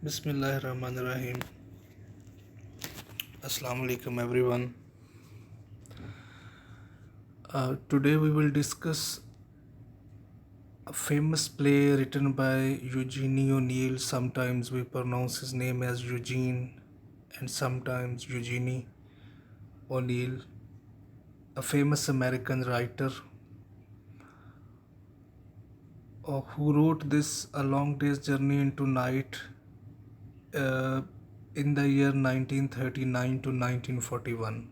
Bismillahirrahmanirrahim. Assalamu alaikum, everyone. Today we will discuss a famous play written by Eugene O'Neill. Sometimes we pronounce his name as Eugene, and sometimes Eugenie O'Neill, a famous American writer who wrote this A Long Day's Journey into Night uh, in the year 1939 to 1941.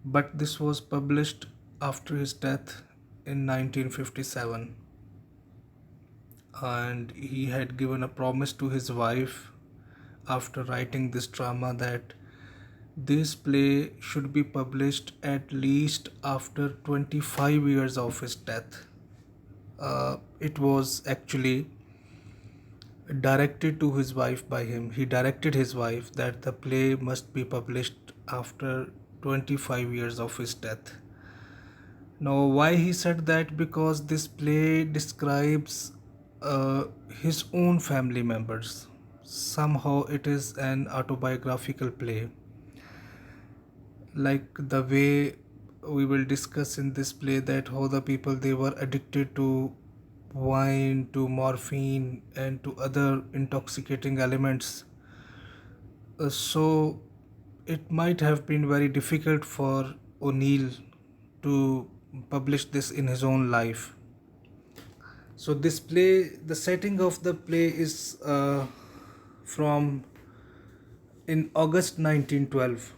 But this was published after his death in 1957, and he had given a promise to his wife after writing this drama that this play should be published at least after 25 years of his death. It was actually directed to his wife by him. He directed his wife that the play must be published after 25 years of his death. Now, why he said that? Because this play describes uh, his own family members. Somehow, it is an autobiographical play. Like the way we will discuss in this play that how the people they were addicted to wine, to morphine, and to other intoxicating elements. So, it might have been very difficult for O'Neill to publish this in his own life. So this play, the setting of the play is from in August 1912.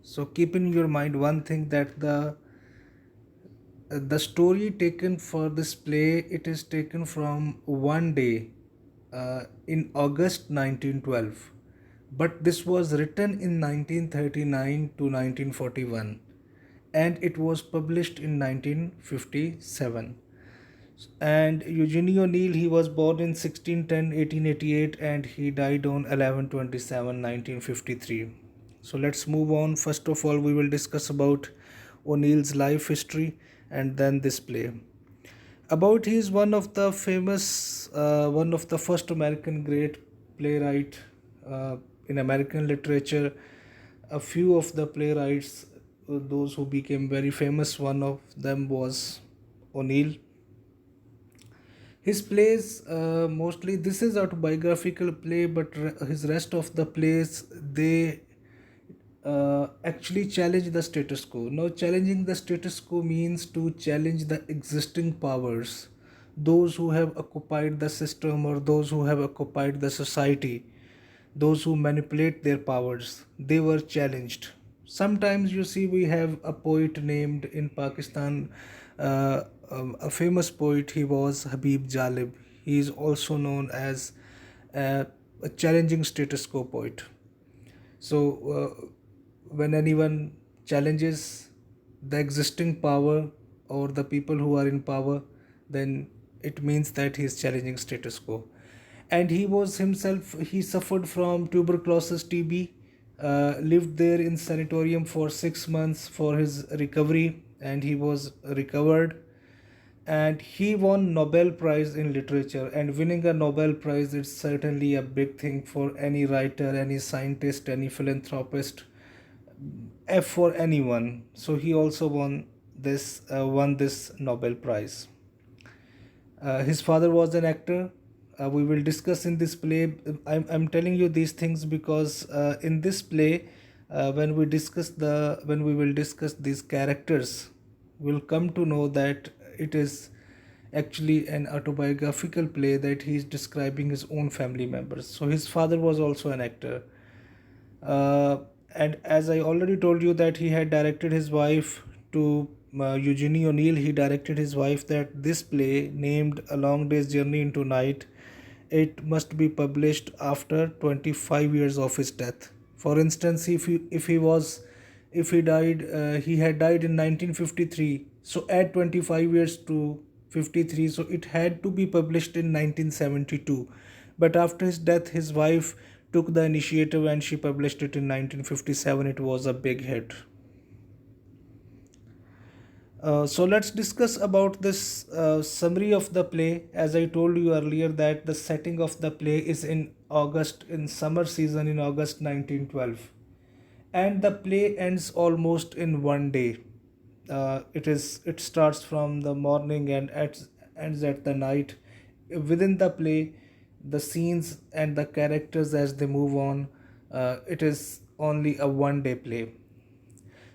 So keep in your mind one thing that the story taken for this play, it is taken from one day in August 1912, but this was written in 1939 to 1941, and it was published in 1957. And Eugene O'Neill, he was born in 1610 1888, and he died on 11/27 1953. So let's move on. First of all, we will discuss about O'Neill's life history and then this play. About he is one of the famous, one of the first American great playwright in American literature. A few of the playwrights, those who became very famous, one of them was O'Neill. His plays, mostly this is autobiographical play, but his rest of the plays they actually challenge the status quo. Now, challenging the status quo means to challenge the existing powers, those who have occupied the system or those who have occupied the society, those who manipulate their powers. They were challenged. Sometimes you see we have a poet named in Pakistan, a famous poet. He was Habib Jalib. He is also known as a challenging status quo poet. So, when anyone challenges the existing power or the people who are in power, then it means that he is challenging status quo. And he was himself, he suffered from tuberculosis TB, lived there in sanatorium for 6 months for his recovery, and he was recovered, and he won Nobel Prize in literature. And winning a Nobel Prize is certainly a big thing for any writer, any scientist, any philanthropist, for anyone. So he also won this Nobel Prize. His father was an actor. We will discuss in this play. I'm telling you these things because in this play, when we will discuss these characters, we'll come to know that it is actually an autobiographical play that he is describing his own family members. So his father was also an actor. Uh, and as I already told you that he had directed his wife to Eugenie O'Neill, he directed his wife that this play named A Long Day's Journey into Night, it must be published after 25 years of his death. For instance, if he died, he had died in 1953. So add 25 years to 53. So it had to be published in 1972. But after his death, his wife took the initiative and she published it in 1957. It was a big hit. So let's discuss about this summary of the play. As I told you earlier, that the setting of the play is in August, in summer season in August 1912, and the play ends almost in one day. It starts from the morning and ends at the night. Within the play, the scenes and the characters as they move on, it is only a one day play.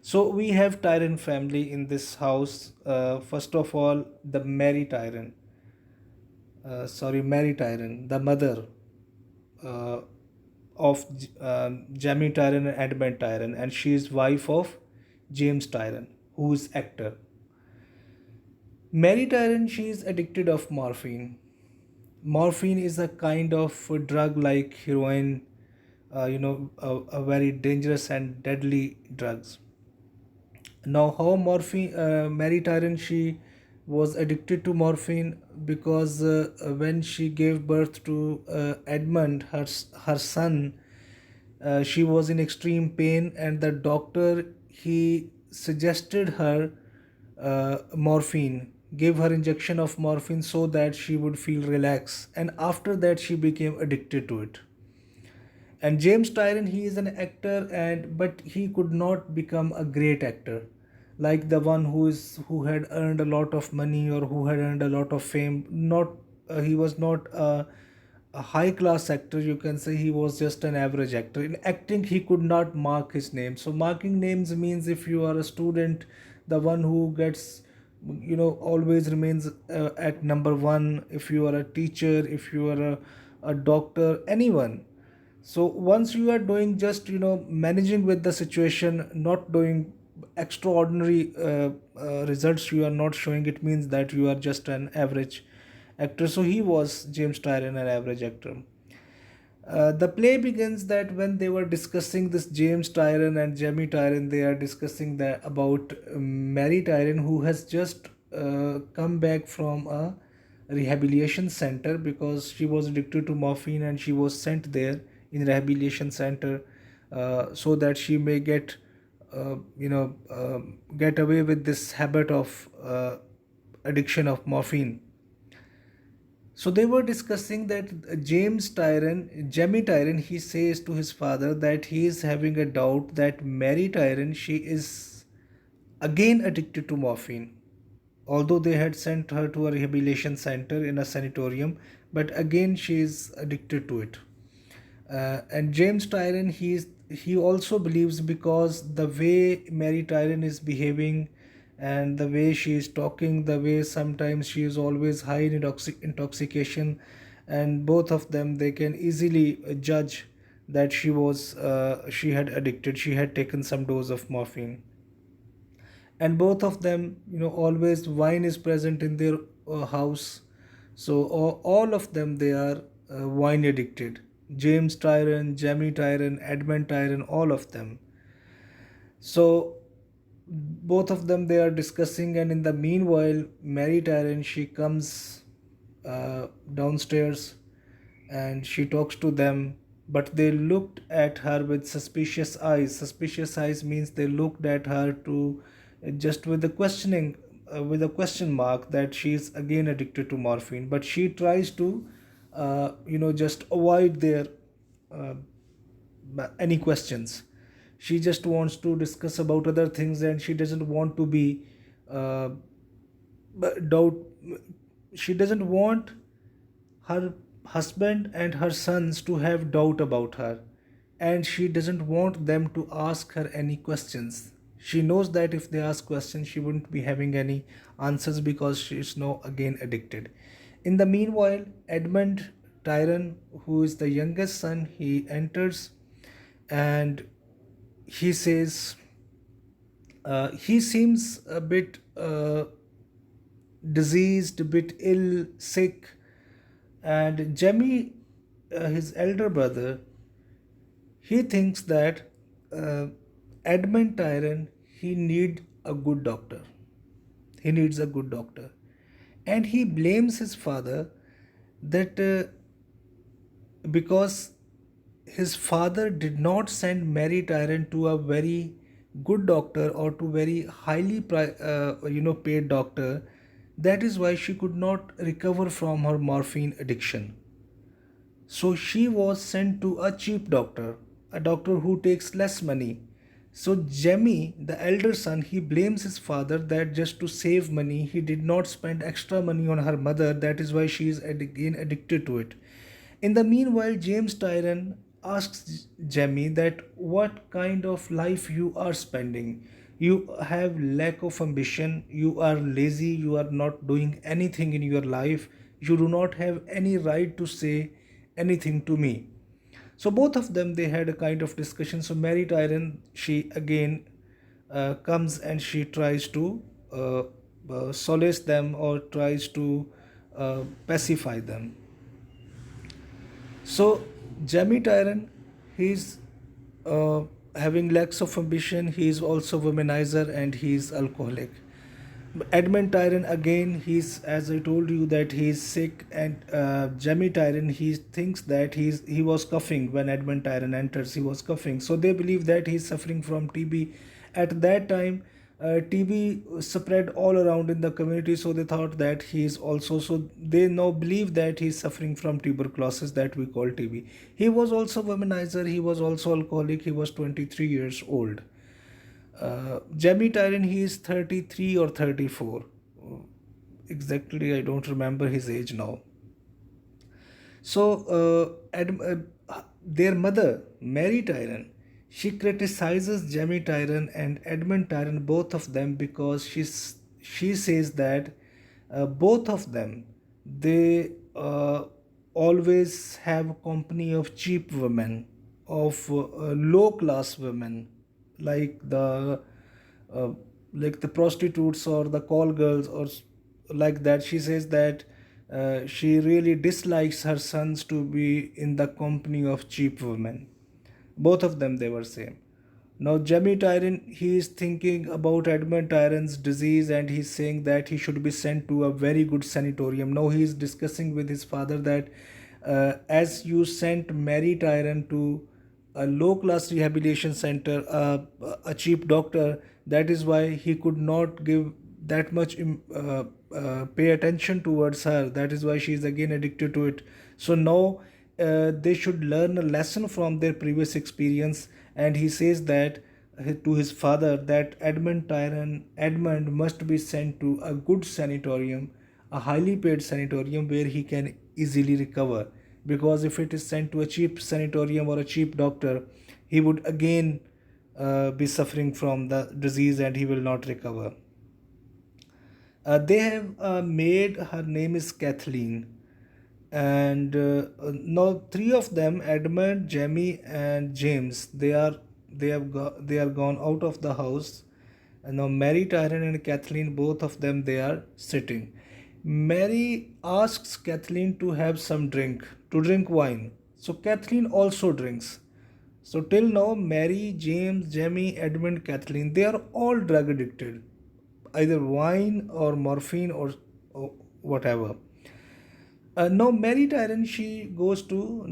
So we have Tyrant family in this house. First of all, the Mary Tyrant, the mother uh, of Jamie Tyrant and Edmund Tyrant, and she is wife of James Tyrant, who is actor. Mary Tyrant, she is addicted of morphine. Morphine is a kind of drug like heroin, a very dangerous and deadly drugs. Now, how morphine, Mary Tyrant, she was addicted to morphine because when she gave birth to Edmund, her son, she was in extreme pain, and the doctor he suggested her morphine, gave her injection of morphine so that she would feel relaxed, and after that she became addicted to it. And James Tyrion, he is an actor, and but he could not become a great actor like the one who had earned a lot of money or who had earned a lot of fame. Not He was not a high class actor, you can say. He was just an average actor. In acting, he could not mark his name. So marking names means if you are a student, the one who gets, always remains at number one. If you are a teacher, if you are a doctor, anyone. So once you are doing just managing with the situation, not doing extraordinary results, you are not showing, it means that you are just an average actor. So he was, James Tyrion, an average actor. The play begins that when they were discussing this, James Tyrion and Jamie Tyrion, they are discussing that about Mary Tyrion, who has just come back from a rehabilitation center because she was addicted to morphine, and she was sent there in rehabilitation center so that she may get away with this habit of addiction of morphine. So they were discussing that Jamie Tyrion, he says to his father that he is having a doubt that Mary Tyrion, she is again addicted to morphine. Although they had sent her to a rehabilitation center in a sanatorium, but again she is addicted to it. And James Tyrion, he also believes because the way Mary Tyrion is behaving and the way she is talking, the way sometimes she is always high in intoxication, and both of them, they can easily judge that she had addicted, she had taken some dose of morphine. And both of them, always wine is present in their house. So all of them, they are wine addicted. James Tyron, Jamie Tyron, Edmund Tyron, all of them. So both of them, they are discussing, and in the meanwhile, Mary Tyron, she comes downstairs and she talks to them, but they looked at her with suspicious eyes. Suspicious eyes means they looked at her to just with the questioning, with a question mark, that she is again addicted to morphine. But she tries to just avoid their uh, any questions. She just wants to discuss about other things, and she doesn't want to be uh, doubt. She doesn't want her husband and her sons to have doubt about her, and she doesn't want them to ask her any questions. She knows that if they ask questions, she wouldn't be having any answers because she is now again addicted. In the meanwhile, Edmund Tyron, who is the youngest son, he enters, and he says, he seems a bit diseased, a bit ill, sick. And Jemmy, his elder brother, he thinks that uh, Edmund Tyron, he need a good doctor. He needs a good doctor, and he blames his father that because his father did not send Mary Tyron to a very good doctor or to very highly paid doctor. That is why she could not recover from her morphine addiction. So she was sent to a cheap doctor, a doctor who takes less money. So Jemmy, the elder son, he blames his father that just to save money, he did not spend extra money on her mother. That is why she is again addicted to it. In the meanwhile, James Tyron asks Jemmy that what kind of life you are spending. You have lack of ambition, you are lazy, you are not doing anything in your life, you do not have any right to say anything to me. So both of them they had a kind of discussion. So Mary Tyron she again comes and she tries to solace them or tries to pacify them. So Jamie Tyron, he's uh, having lacks of ambition. He is also womanizer and he is alcoholic. Edmund Tyron again, he's as I told you that he's sick, and Jamie Tyron he thinks that he was coughing when Edmund Tyron enters. He was coughing, so they believe that he's suffering from TB. At that time, TB spread all around in the community, so they thought that he's also so they now believe that he's suffering from tuberculosis that we call TB. He was also womanizer. He was also alcoholic. He was 23 years old. Jamie Tyron, he is 33 or 34. Exactly, I don't remember his age now. So, their mother, Mary Tyron, she criticizes Jamie Tyron and Edmund Tyron, both of them, because she says that both of them they always have company of cheap women, of low class women, like uh, the prostitutes or the call girls or like that. She says that she really dislikes her sons to be in the company of cheap women. Both of them they were same. Now Jamie Tyron he is thinking about Edmund Tyron's disease and he's saying that he should be sent to a very good sanatorium. Now he is discussing with his father that as you sent Mary Tyron to a low class rehabilitation center, a cheap doctor, that is why he could not give that much pay attention towards her. That is why she is again addicted to it. So now they should learn a lesson from their previous experience, and he says that to his father that Edmund must be sent to a good sanatorium, a highly paid sanatorium where he can easily recover. Because if it is sent to a cheap sanatorium or a cheap doctor, he would again be suffering from the disease and he will not recover. They have a maid, her name is Kathleen, and now three of them, Edmund, Jamie, and James, they are gone out of the house. And now Mary Tyron and Kathleen, both of them, they are sitting. Mary asks Kathleen to have some drink, to drink wine. So Kathleen also drinks. So till now, Mary, James, Jamie, Edmund, Kathleen, they are all drug addicted, either wine or morphine or whatever. Now, Mary Tyron, she goes to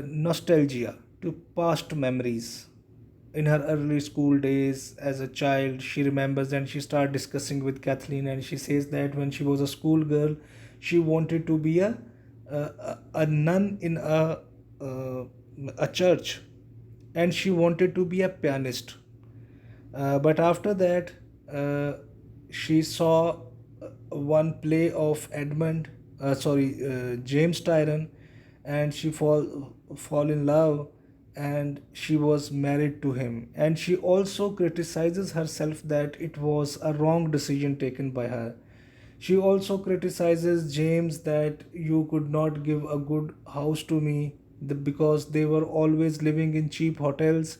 nostalgia, to past memories. In her early school days as a child, she remembers and she starts discussing with Kathleen, and she says that when she was a schoolgirl, she wanted to be a nun in a church, and she wanted to be a pianist. But after that, she saw one play of James Tyron, and she fall in love, and she was married to him. And she also criticizes herself that it was a wrong decision taken by her. She also criticizes James that you could not give a good house to me because they were always living in cheap hotels,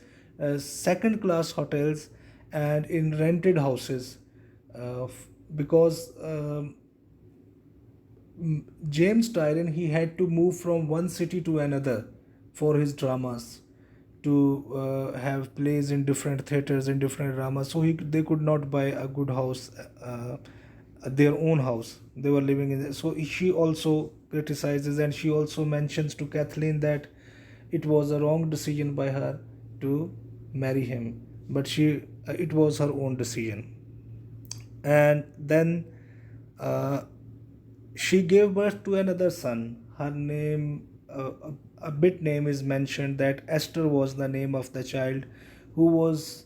second class hotels, and in rented houses. Because James Tyron he had to move from one city to another for his dramas, to have plays in different theaters in different dramas. So they could not buy a good house, their own house. They were living in. So she also criticizes, and she also mentions to Kathleen that it was a wrong decision by her to marry him. but it was her own decision. And then uh, she gave birth to another son. Her name, a bit name is mentioned that Esther was the name of the child, who was,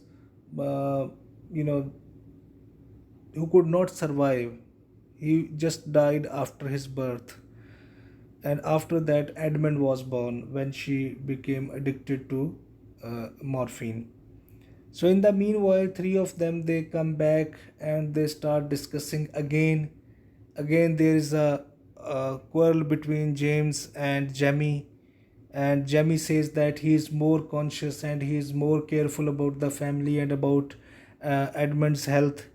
uh, you know, who could not survive. He just died after his birth. And after that, Edmund was born when she became addicted to morphine. So in the meanwhile, three of them, they come back and they start discussing again. Again, there is a quarrel between James and Jamie, and Jamie says that he is more conscious and he is more careful about the family and about Edmund's health.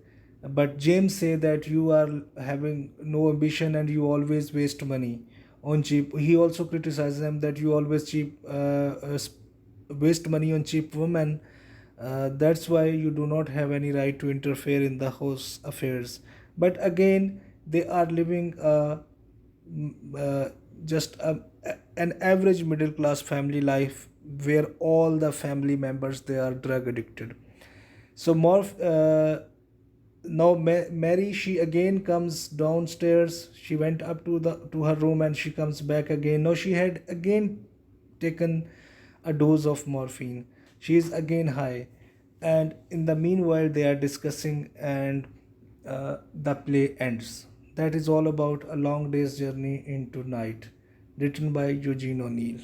But James say that you are having no ambition and you always waste money on cheap. He also criticizes them that you always waste money on cheap women. That's why you do not have any right to interfere in the house affairs. But again, they are living uh, just an average middle class family life where all the family members they are drug addicted. So now Mary, she again comes downstairs. She went up to her room and she comes back again. Now she had again taken a dose of morphine. She is again high, and in the meanwhile they are discussing, and the play ends. That is all about A Long Day's Journey into Night, written by Eugene O'Neill.